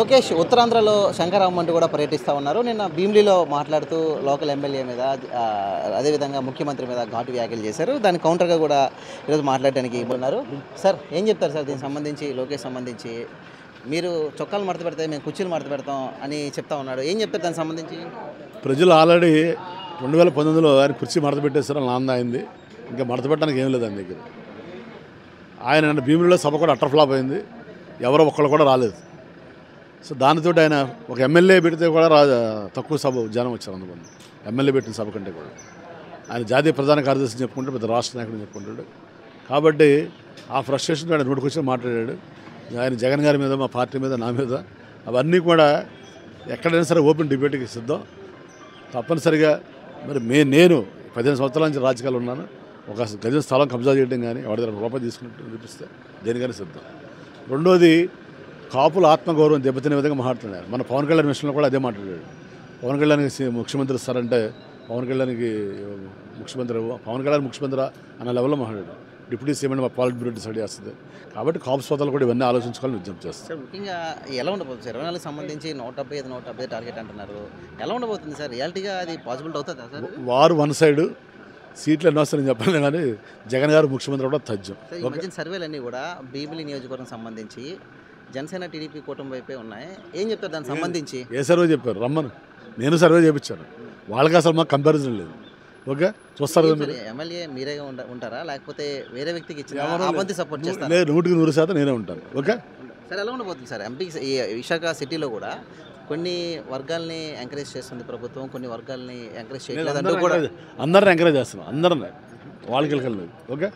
లోకేష్ ఉత్తరాంధ్రలో శంకరరావు అంటూ కూడా పర్యటిస్తూ ఉన్నారు. నిన్న భీమిలిలో మాట్లాడుతూ లోకల్ ఎమ్మెల్యే మీద అదేవిధంగా ముఖ్యమంత్రి మీద ఘాటు వ్యాఖ్యలు చేశారు. దాని కౌంటర్గా కూడా ఈరోజు మాట్లాడడానికి ఉన్నారు. సార్ ఏం చెప్తారు సార్ దీనికి సంబంధించి? లోకేష్ సంబంధించి మీరు చొక్కాలు మడత పెడితే మేము కుర్చీలు మడత పెడతాం అని చెప్తా ఉన్నాడు. ఏం చెప్తారు దానికి సంబంధించి? ప్రజలు ఆల్రెడీ 2019లో ఆయన కుర్చీ మడత పెట్టేస్తారో నాంద అయింది. ఇంకా మడత పెట్టడానికి ఏం లేదు ఆయన దగ్గర. ఆయన భీమిలిలో సభ కూడా అట్టర్ ఫ్లాప్ అయింది. ఎవరో ఒక్కళ్ళు కూడా రాలేదు. సో దానితో ఆయన ఒక ఎమ్మెల్యే పెడితే కూడా తక్కువ సభ జనం వచ్చారు. అందుకని ఎమ్మెల్యే పెట్టిన సభ కంటే కూడా ఆయన జాతీయ ప్రధాన కార్యదర్శి చెప్పుకుంటాడు, పెద్ద రాష్ట్ర నాయకుడు చెప్పుకుంటాడు. కాబట్టి ఆ ఫ్రస్ట్రేషన్ ఆయన నోటికొచ్చి మాట్లాడాడు. ఆయన జగన్ గారి మీద, మా పార్టీ మీద, నా మీద, అవన్నీ కూడా ఎక్కడైనా సరే ఓపెన్ డిబేట్కి సిద్ధం. తప్పనిసరిగా మరి నేను 15 సంవత్సరాల నుంచి రాజకీయాలు ఉన్నాను. ఒక గజ స్థలం కబ్జా చేయడం కానీ ఎవరి దగ్గర రూపాయి తీసుకున్నట్టు చూపిస్తే దేనికైనా సిద్ధం. రెండోది, కాపుల ఆత్మగౌరవం దెబ్బతినే విధంగా మాట్లాడుతున్నాడు. మన పవన్ కళ్యాణ్ విషయంలో కూడా అదే మాట్లాడాడు. పవన్ కళ్యాణ్కి ముఖ్యమంత్రి ఇస్తారంటే పవన్ కళ్యాణ్కి పవన్ కళ్యాణ్ ముఖ్యమంత్రి అన్న లెవెల్లో మాట్లాడాడు. డిప్యూటీ సీఎం మా పాలిట్ బ్యూరో డిసైడ్ చేస్తుంది. కాబట్టి కాపు సోదరులు కూడా ఇవన్నీ ఆలోచించుకోవాలని విజ్ఞప్తి చేస్తారు. ముఖ్యంగా ఎలా ఉండబోతుంది సార్? 24కి సంబంధించి 175 టార్గెట్ అంటున్నారు. ఎలా ఉండబోతుంది సార్? రియాలిటీగా అది పాసిబిలిటీ అవుతుందా సార్? వారు వన్ సైడ్ సీట్లు ఎన్నో వస్తారని చెప్పాలి, కానీ జగన్ గారు ముఖ్యమంత్రి కూడా తథ్యం. ఈ మధ్యన సర్వేలన్నీ కూడా భీమిలి నియోజకవర్గం సంబంధించి జనసేన టీడీపీ కూటమి వైపే ఉన్నాయి. ఏం చెప్తారు దానికి సంబంధించి? ఏ సర్వే చెప్పారు? రమ్మను, నేను సర్వే చేయించాను. వాళ్ళకి అసలు మాకు కంపారిజన్ లేదు. ఓకే, చూస్తారు. ఎమ్మెల్యే మీరే ఉంటారా లేకపోతే వేరే వ్యక్తికి ఇచ్చిన సపోర్ట్ చేస్తారు? 100% నేనే ఉంటాను. ఓకే సార్, ఎలా ఉండబోతుంది సార్? ఎంపీ విశాఖ సిటీలో కూడా కొన్ని వర్గాల్ని ఎంకరేజ్ చేస్తుంది ప్రభుత్వం, కొన్ని వర్గాల్ని ఎంకరేజ్ చేయలేదు. అందరిని ఎంకరేజ్ చేస్తున్నాం, అందరిని వాళ్ళకి వెళ్ళలేదు. ఓకే.